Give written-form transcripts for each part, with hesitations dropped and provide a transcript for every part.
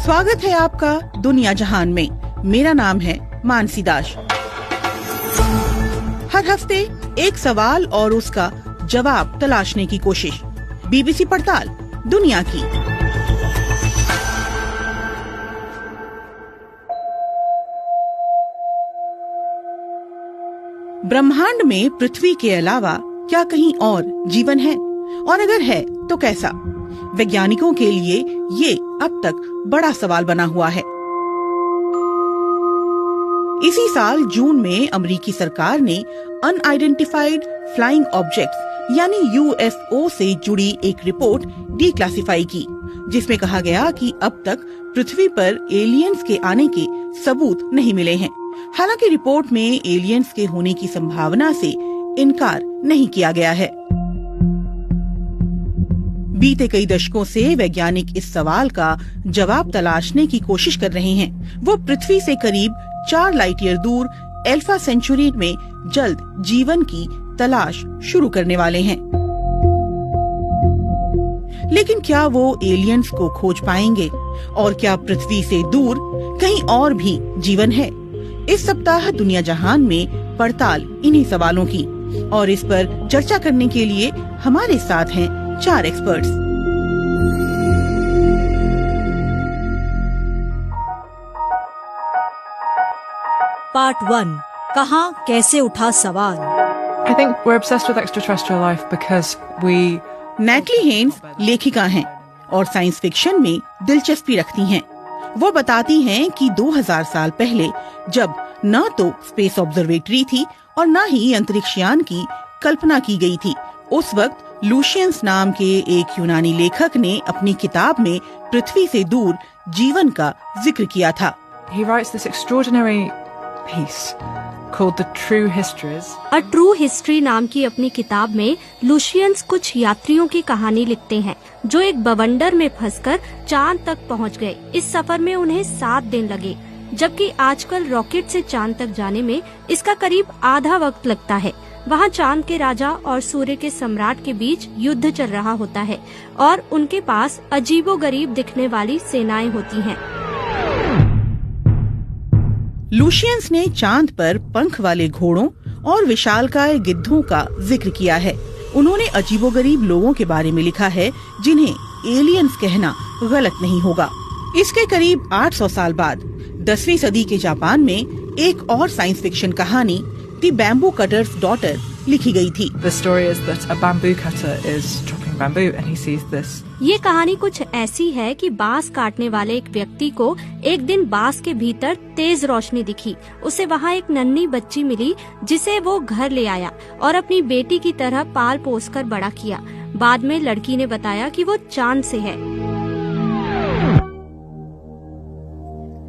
स्वागत है आपका दुनिया जहान में। मेरा नाम है मानसी दास। हर हफ्ते एक सवाल और उसका जवाब तलाशने की कोशिश। बीबीसी पड़ताल दुनिया की। ब्रह्मांड में पृथ्वी के अलावा क्या कहीं और जीवन है, और अगर है तो कैसा? वैज्ञानिकों के लिए ये अब तक बड़ा सवाल बना हुआ है। इसी साल जून में अमेरिकी सरकार ने अनआइडेंटिफाइड फ्लाइंग ऑब्जेक्ट्स यानी यूएफओ से जुड़ी एक रिपोर्ट डीक्लासिफाई की, जिसमें कहा गया कि अब तक पृथ्वी पर एलियंस के आने के सबूत नहीं मिले हैं। हालांकि रिपोर्ट में एलियंस के होने की संभावना से इनकार नहीं किया गया है। बीते कई दशकों से वैज्ञानिक इस सवाल का जवाब तलाशने की कोशिश कर रहे हैं। वो पृथ्वी से करीब 4 लाइट ईयर दूर अल्फा सेंचुरी में जल्द जीवन की तलाश शुरू करने वाले हैं। लेकिन क्या वो एलियंस को खोज पाएंगे, और क्या पृथ्वी से दूर कहीं और भी जीवन है? इस सप्ताह दुनिया जहान में पड़ताल इन्हीं सवालों की, और इस पर चर्चा करने के लिए हमारे साथ हैं 4 एक्सपर्ट्स। पार्ट 1, कहां कैसे उठा सवाल। I think we're obsessed with extraterrestrial life because we Natalie Haynes लेखिका हैं और साइंस फिक्शन में दिलचस्पी रखती हैं। वो बताती हैं कि 2000 साल पहले, जब न तो स्पेस ऑब्जर्वेटरी थी और न ही अंतरिक्षयान की कल्पना की गई थी, उस वक्त लूशियंस नाम के एक यूनानी लेखक ने अपनी किताब में पृथ्वी से दूर जीवन का जिक्र किया था। he writes this extraordinary piece called The True Histories. A True History नाम की अपनी किताब में लूशियंस कुछ यात्रियों की कहानी लिखते हैं जो एक बवंडर में फंसकर चांद तक पहुंच गए। इस सफर में उन्हें 7 दिन लगे, जबकि आजकल रॉकेट से चांद तक जाने में इसका करीब आधा वक्त लगता है। वहाँ चांद के राजा और सूर्य के सम्राट के बीच युद्ध चल रहा होता है और उनके पास अजीबोगरीब दिखने वाली सेनाएं होती हैं। लूशियंस ने चांद पर पंख वाले घोड़ों और विशालकाय गिद्धों का जिक्र किया है। उन्होंने अजीबोगरीब लोगों के बारे में लिखा है जिन्हें एलियंस कहना गलत नहीं होगा। इसके करीब 800 साल बाद 10वीं सदी के जापान में एक और साइंस फिक्शन कहानी द बैम्बू कटर्स डॉटर लिखी गई थी। The story is that a bamboo cutter is chopping bamboo and he sees this. ये कहानी कुछ ऐसी है कि बांस काटने वाले एक व्यक्ति को एक दिन बांस के भीतर तेज रोशनी दिखी। उसे वहाँ एक नन्ही बच्ची मिली जिसे वो घर ले आया और अपनी बेटी की तरह पाल पोस कर बड़ा किया। बाद में लड़की ने बताया कि वो चांद से है।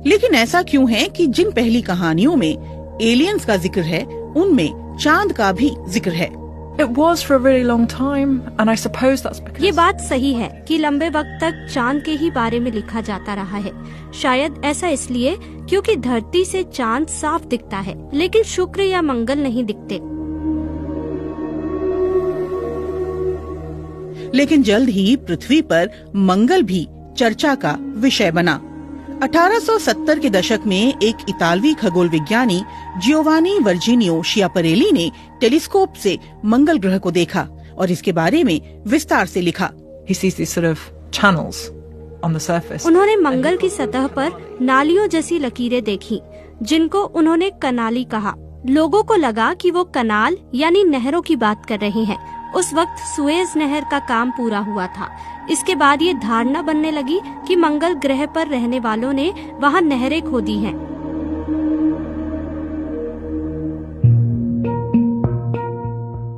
लेकिन ऐसा क्यों है कि जिन पहली कहानियों में एलियंस का जिक्र है, उनमें चांद का भी जिक्र है? It was for a really long time and I suppose that's because ये बात सही है कि लंबे वक्त तक चांद के ही बारे में लिखा जाता रहा है। शायद ऐसा इसलिए क्योंकि धरती से चांद साफ दिखता है, लेकिन शुक्र या मंगल नहीं दिखते। लेकिन जल्द ही पृथ्वी पर मंगल भी चर्चा का विषय बना। 1870 के दशक में एक इतालवी खगोल विज्ञानी जियोवानी वर्जीनियो शियापरेली ने टेलीस्कोप से मंगल ग्रह को देखा और इसके बारे में विस्तार से लिखा। he sees these sort of channels on the surface. उन्होंने मंगल की सतह पर नालियों जैसी लकीरें देखी, जिनको उन्होंने कनाली कहा। लोगों को लगा कि वो कनाल यानी नहरों की बात कर रहे हैं। उस वक्त सुएज नहर का काम पूरा हुआ था। इसके बाद ये धारणा बनने लगी कि मंगल ग्रह पर रहने वालों ने वहाँ नहरें खोदी हैं।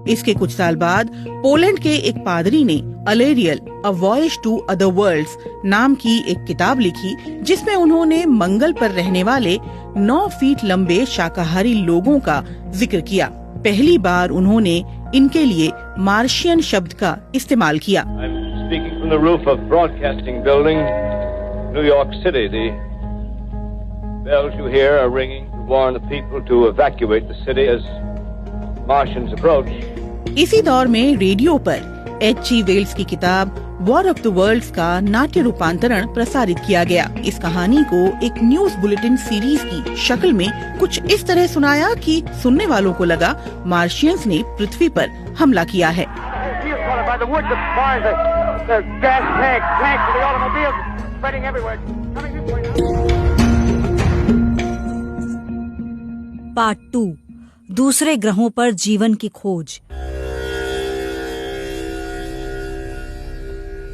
इसके कुछ साल बाद पोलैंड के एक पादरी ने अलेरियल अ वॉयज टू अदर वर्ल्ड्स नाम की एक किताब लिखी, जिसमें उन्होंने मंगल पर रहने वाले 9 फीट लंबे शाकाहारी लोगों का जिक्र किया। पहली बार उन्होंने इनके लिए मार्शियन शब्द का इस्तेमाल किया। Speaking from the roof of Broadcasting Building, New York City, the bells you hear are ringing to warn the people to evacuate the city as Martians approach. इसी दौर में रेडियो पर H.G. वेल्स की किताब वॉर ऑफ द वर्ल्ड्स का नाट्य रूपांतरण प्रसारित किया गया। इस कहानी को एक न्यूज बुलेटिन सीरीज की शक्ल में कुछ इस तरह सुनाया कि सुनने वालों को लगा मार्शियंस ने पृथ्वी पर हमला किया है। पार्ट 2, दूसरे ग्रहों पर जीवन की खोज।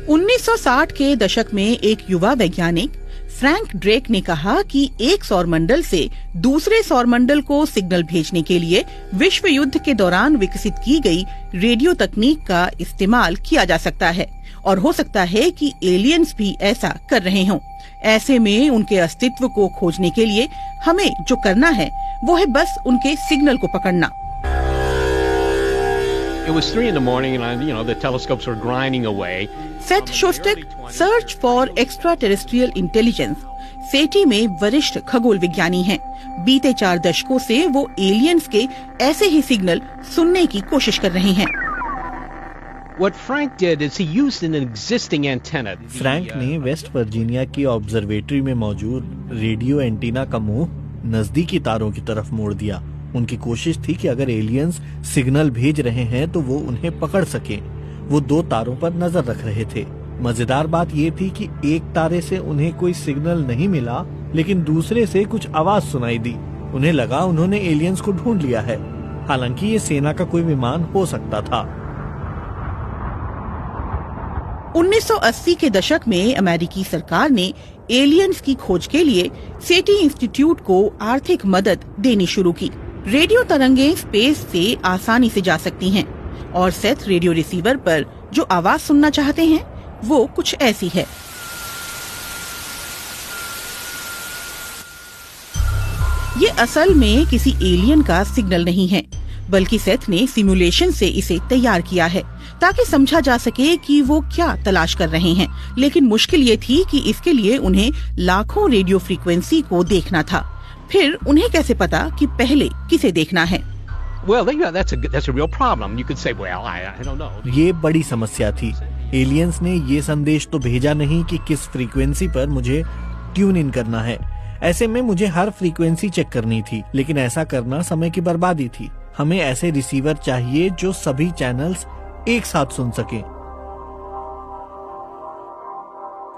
1960 के दशक में एक युवा वैज्ञानिक फ्रैंक ड्रेक ने कहा कि एक सौरमंडल से दूसरे सौरमंडल को सिग्नल भेजने के लिए विश्व युद्ध के दौरान विकसित की गई रेडियो तकनीक का इस्तेमाल किया जा सकता है और हो सकता है कि एलियंस भी ऐसा कर रहे हों। ऐसे में उनके अस्तित्व को खोजने के लिए हमें जो करना है वो है बस उनके सिग्नल को पकड़ना। It was 3 a.m. and the telescopes were grinding away. Seth Shostak search for extraterrestrial intelligence SETI में वरिष्ठ खगोल विज्ञानी हैं। बीते 4 दशकों से वो एलियंस के ऐसे ही सिग्नल सुनने की कोशिश कर रहे हैं। What Frank did is he used an existing antenna. Frank ने वेस्ट वर्जीनिया की ऑब्जर्वेटरी में मौजूद रेडियो एंटीना का मुंह नजदीकी तारों की तरफ मोड़ दिया। उनकी कोशिश थी कि अगर एलियंस सिग्नल भेज रहे हैं तो वो उन्हें पकड़ सके। वो 2 तारों पर नजर रख रहे थे। मजेदार बात ये थी कि एक तारे से उन्हें कोई सिग्नल नहीं मिला, लेकिन दूसरे से कुछ आवाज सुनाई दी। उन्हें लगा उन्होंने एलियंस को ढूंढ लिया है। हालांकि ये सेना का कोई विमान हो सकता था। 1980 के दशक में अमेरिकी सरकार ने एलियंस की खोज के लिए सेटी इंस्टीट्यूट को आर्थिक मदद देनी शुरू की। रेडियो तरंगें स्पेस से आसानी से जा सकती हैं और सेथ रेडियो रिसीवर पर जो आवाज सुनना चाहते हैं वो कुछ ऐसी है। ये असल में किसी एलियन का सिग्नल नहीं है, बल्कि सेथ ने सिमुलेशन से इसे तैयार किया है ताकि समझा जा सके कि वो क्या तलाश कर रहे हैं। लेकिन मुश्किल ये थी कि इसके लिए उन्हें लाखों रेडियो फ्रीक्वेंसी को देखना था। फिर उन्हें कैसे पता कि पहले किसे देखना है? Well, that's a real problem. You could say, well, I don't know. ये बड़ी समस्या थी। एलियंस ने ये संदेश तो भेजा नहीं कि किस फ्रीक्वेंसी पर मुझे ट्यून इन करना है। ऐसे में मुझे हर फ्रीक्वेंसी चेक करनी थी, लेकिन ऐसा करना समय की बर्बादी थी। हमें ऐसे रिसीवर चाहिए जो सभी चैनल्स एक साथ सुन सके।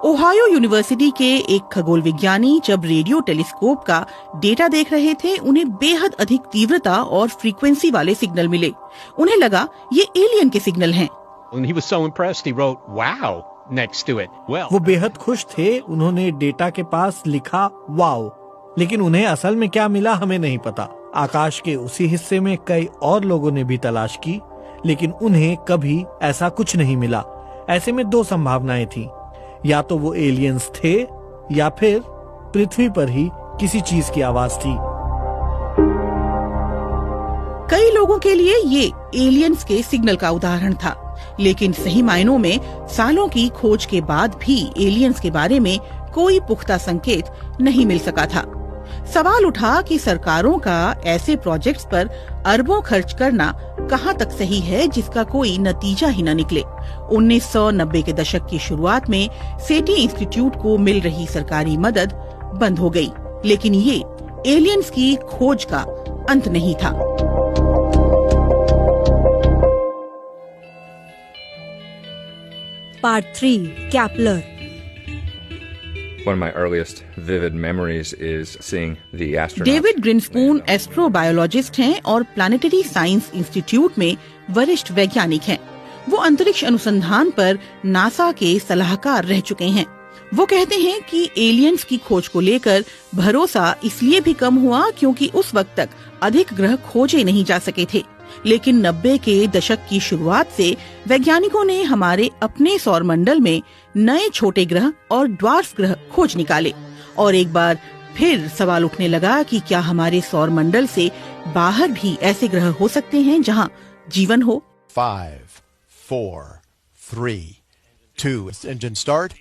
ओहायो यूनिवर्सिटी के एक खगोल विज्ञानी जब रेडियो टेलीस्कोप का डेटा देख रहे थे, उन्हें बेहद अधिक तीव्रता और फ्रीक्वेंसी वाले सिग्नल मिले। उन्हें लगा ये एलियन के सिग्नल हैं। When he was so impressed, he wrote, "Wow" next to it. Well, वो बेहद खुश थे। उन्होंने डेटा के पास लिखा वाओ, लेकिन उन्हें असल में क्या मिला हमें नहीं पता। आकाश के उसी हिस्से में कई और लोगों ने भी तलाश की, लेकिन उन्हें कभी ऐसा कुछ नहीं मिला। ऐसे में 2 संभावनाएं थी, या तो वो एलियंस थे या फिर पृथ्वी पर ही किसी चीज की आवाज थी। कई लोगों के लिए ये एलियंस के सिग्नल का उदाहरण था, लेकिन सही मायनों में सालों की खोज के बाद भी एलियंस के बारे में कोई पुख्ता संकेत नहीं मिल सका था। सवाल उठा कि सरकारों का ऐसे प्रोजेक्ट्स पर अरबों खर्च करना कहां तक सही है जिसका कोई नतीजा ही न निकले। 1990 के दशक की शुरुआत में सेटी इंस्टीट्यूट को मिल रही सरकारी मदद बंद हो गई, लेकिन ये एलियंस की खोज का अंत नहीं था। Part 3, कैपलर। One of my earliest vivid memories is seeing the astronauts. David Grinspoon astrobiologist हैं और प्लानिटरी साइंस इंस्टीट्यूट में वरिष्ठ वैज्ञानिक हैं। वो अंतरिक्ष अनुसंधान पर नासा के सलाहकार रह चुके हैं। वो कहते हैं कि एलियंस की खोज को लेकर भरोसा इसलिए भी कम हुआ क्योंकि उस वक्त तक अधिक ग्रह खोजे नहीं जा सके थे। लेकिन 90 के दशक की शुरुआत से वैज्ञानिकों ने हमारे अपने सौरमंडल में नए छोटे ग्रह और ड्वार्फ ग्रह खोज निकाले और एक बार फिर सवाल उठने लगा कि क्या हमारे सौरमंडल से बाहर भी ऐसे ग्रह हो सकते हैं जहां जीवन हो। 5, 4, 3, 2, engine start,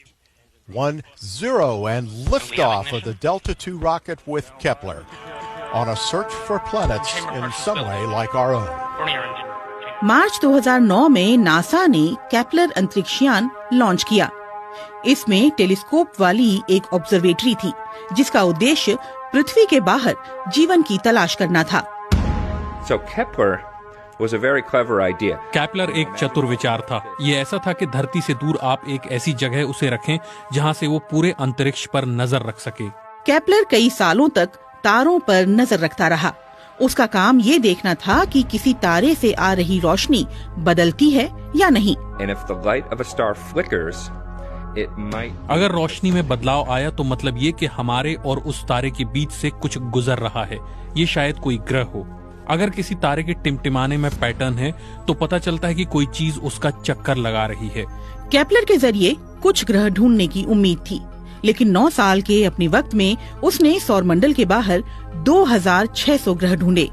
1, 0 and liftoff of the Delta II rocket with Kepler on a search for planets in some way like our own. मार्च 2009 में नासा ने केपलर अंतरिक्षयान लॉन्च किया। इसमें टेलीस्कोप वाली एक ऑब्जर्वेटरी थी जिसका उद्देश्य पृथ्वी के बाहर जीवन की तलाश करना था। So Kepler was a very clever idea. Kepler एक चतुर विचार था। ये ऐसा था कि धरती से दूर आप एक ऐसी जगह उसे रखें जहां से वो पूरे अंतरिक्ष पर नजर रख सके। केपलर कई सालों तक तारों पर नजर रखता रहा। उसका काम ये देखना था कि किसी तारे से आ रही रोशनी बदलती है या नहीं। And if the light of a star flickers, it might... अगर रोशनी में बदलाव आया तो मतलब ये कि हमारे और उस तारे के बीच से कुछ गुजर रहा है। ये शायद कोई ग्रह हो। अगर किसी तारे के टिमटिमाने में पैटर्न है तो पता चलता है कि कोई चीज उसका चक्कर लगा रही है। केपलर के जरिए कुछ ग्रह ढूंढने की उम्मीद थी, लेकिन 9 साल के अपने वक्त में उसने सौरमंडल के बाहर 2600 ग्रह ढूंढे,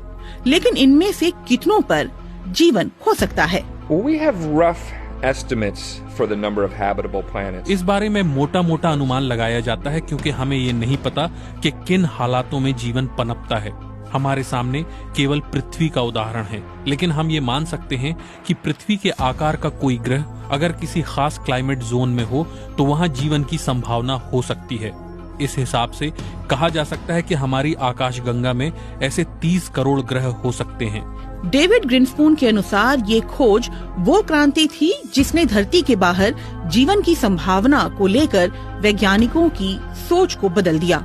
लेकिन इनमें से कितनों पर जीवन हो सकता है? We have rough estimates for the number of habitable planets. इस बारे में मोटा मोटा अनुमान लगाया जाता है क्योंकि हमें ये नहीं पता कि किन हालातों में जीवन पनपता है। हमारे सामने केवल पृथ्वी का उदाहरण है, लेकिन हम ये मान सकते हैं कि पृथ्वी के आकार का कोई ग्रह अगर किसी खास क्लाइमेट जोन में हो तो वहाँ जीवन की संभावना हो सकती है। इस हिसाब से कहा जा सकता है कि हमारी आकाशगंगा में ऐसे 30 करोड़ ग्रह हो सकते हैं। डेविड ग्रिन्सपून के अनुसार ये खोज वो क्रांति थी जिसने धरती के बाहर जीवन की संभावना को लेकर वैज्ञानिकों की सोच को बदल दिया।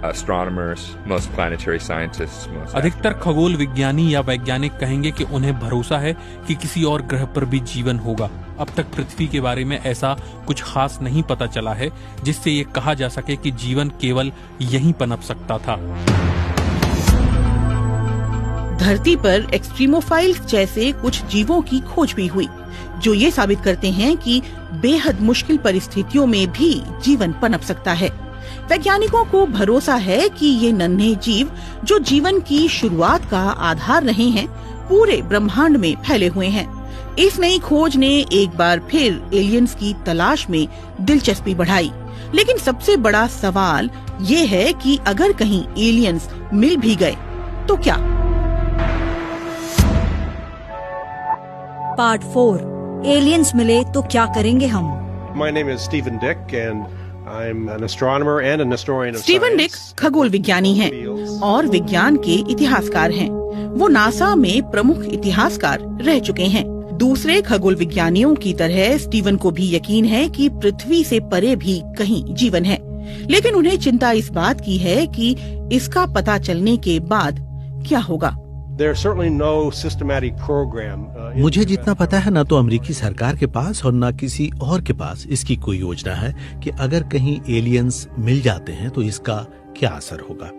Astronomers, most planetary scientists, अधिकतर खगोल विज्ञानी या वैज्ञानिक कहेंगे कि उन्हें भरोसा है कि किसी और ग्रह पर भी जीवन होगा। अब तक पृथ्वी के बारे में ऐसा कुछ खास नहीं पता चला है जिससे ये कहा जा सके कि जीवन केवल यहीं पनप सकता था। धरती पर एक्सट्रीमोफाइल्स जैसे कुछ जीवों की खोज भी हुई जो ये साबित करते हैं कि बेहद मुश्किल परिस्थितियों में भी जीवन पनप सकता है। वैज्ञानिकों को भरोसा है कि ये नन्हे जीव जो जीवन की शुरुआत का आधार रहे हैं पूरे ब्रह्मांड में फैले हुए हैं। इस नई खोज ने एक बार फिर एलियंस की तलाश में दिलचस्पी बढ़ाई, लेकिन सबसे बड़ा सवाल ये है कि अगर कहीं एलियंस मिल भी गए तो क्या? पार्ट 4, एलियंस मिले तो क्या करेंगे हम? My name is Stephen Dick and I'm an astronomer and an historian of Steven Dick खगोल विज्ञानी हैं और विज्ञान के इतिहासकार हैं। वो नासा में प्रमुख इतिहासकार रह चुके हैं। दूसरे खगोल विज्ञानियों की तरह स्टीवन को भी यकीन है कि पृथ्वी से परे भी कहीं जीवन है, लेकिन उन्हें चिंता इस बात की है कि इसका पता चलने के बाद क्या होगा। मुझे जितना पता है न तो अमेरिकी सरकार के पास और न किसी और के पास इसकी कोई योजना है कि अगर कहीं एलियंस मिल जाते हैं तो इसका क्या असर होगा।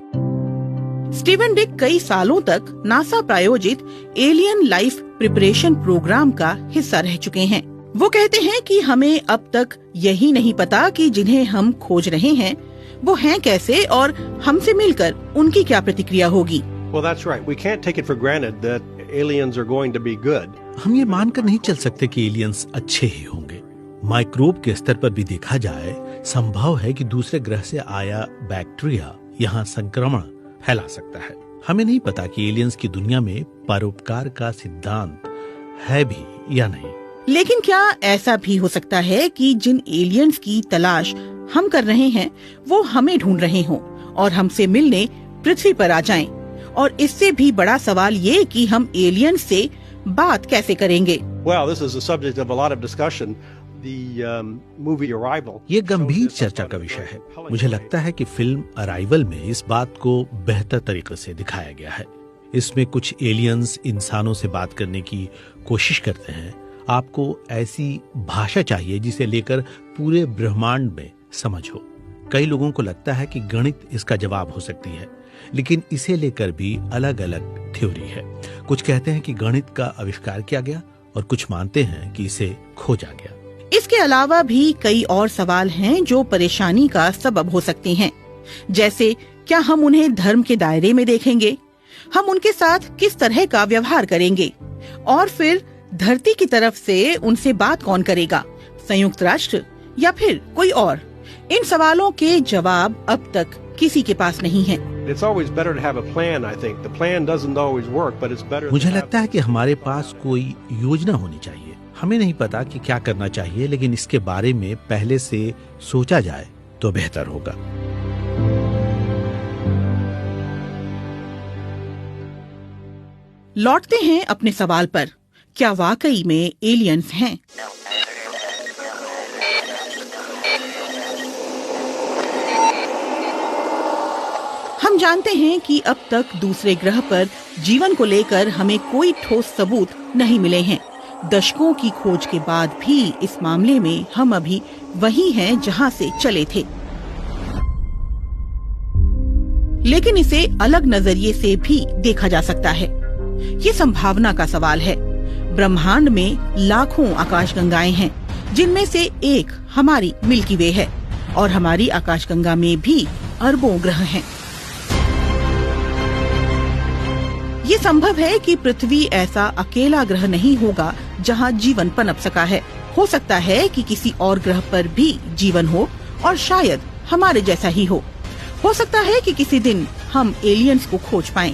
स्टीवन डिक कई सालों तक नासा प्रायोजित एलियन लाइफ प्रिपरेशन प्रोग्राम का हिस्सा रह चुके हैं। वो कहते हैं कि हमें अब तक यही नहीं पता कि जिन्हें हम खोज रहे हैं वो हैं कैसे और हमसे मिलकर उनकी क्या प्रतिक्रिया होगी। Well, that's right. We can't take it for granted that aliens are going to be good. हम ये मानकर नहीं चल सकते कि एलियंस अच्छे ही होंगे। माइक्रोब के स्तर पर भी देखा जाए संभव है कि दूसरे ग्रह से आया बैक्टीरिया यहाँ संक्रमण फैला सकता है। हमें नहीं पता कि एलियंस की दुनिया में परोपकार का सिद्धांत है भी या नहीं। लेकिन क्या ऐसा भी हो सकता है कि जिन एलियंस की तलाश हम कर रहे हैं वो हमें ढूंढ रहे हों और हमसे मिलने पृथ्वी पर आ जाएं? और इससे भी बड़ा सवाल ये कि हम एलियंस से बात कैसे करेंगे। Well, this is a subject of a lot of discussion. The movie Arrival. ये गंभीर चर्चा का विषय है। मुझे लगता है कि फिल्म अराइवल में इस बात को बेहतर तरीके से दिखाया गया है। इसमें कुछ एलियंस इंसानों से बात करने की कोशिश करते हैं। आपको ऐसी भाषा चाहिए जिसे लेकर पूरे ब्रह्मांड में समझ हो। कई लोगों को लगता है कि गणित इसका जवाब हो सकती है, लेकिन इसे लेकर भी अलग अलग थ्योरी है। कुछ कहते हैं कि गणित का आविष्कार किया गया और कुछ मानते हैं कि इसे खोजा गया। इसके अलावा भी कई और सवाल हैं जो परेशानी का सबब हो सकते हैं, जैसे क्या हम उन्हें धर्म के दायरे में देखेंगे, हम उनके साथ किस तरह का व्यवहार करेंगे, और फिर धरती की तरफ से उनसे बात कौन करेगा, संयुक्त राष्ट्र या फिर कोई और। इन सवालों के जवाब अब तक किसी के पास नहीं है। It's always better to have a plan, I think. The plan doesn't always work, but it's better. मुझे लगता है कि हमारे पास कोई योजना होनी चाहिए। हमें नहीं पता कि क्या करना चाहिए, लेकिन इसके बारे में पहले से सोचा जाए तो बेहतर होगा। लौटते हैं अपने सवाल पर, क्या वाकई में एलियंस हैं? हम जानते हैं कि अब तक दूसरे ग्रह पर जीवन को लेकर हमें कोई ठोस सबूत नहीं मिले हैं। दशकों की खोज के बाद भी इस मामले में हम अभी वही हैं जहां से चले थे। लेकिन इसे अलग नजरिए से भी देखा जा सकता है। ये संभावना का सवाल है। ब्रह्मांड में लाखों आकाशगंगाएं हैं, जिनमें से एक हमारी मिल्की वे है, और हमारी आकाशगंगा में भी अरबों ग्रह हैं। ये संभव है कि पृथ्वी ऐसा अकेला ग्रह नहीं होगा जहां जीवन पनप सका है। हो सकता है कि किसी और ग्रह पर भी जीवन हो, और शायद हमारे जैसा ही हो सकता है कि किसी दिन हम एलियंस को खोज पाएं,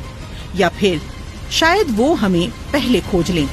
या फिर शायद वो हमें पहले खोज लें।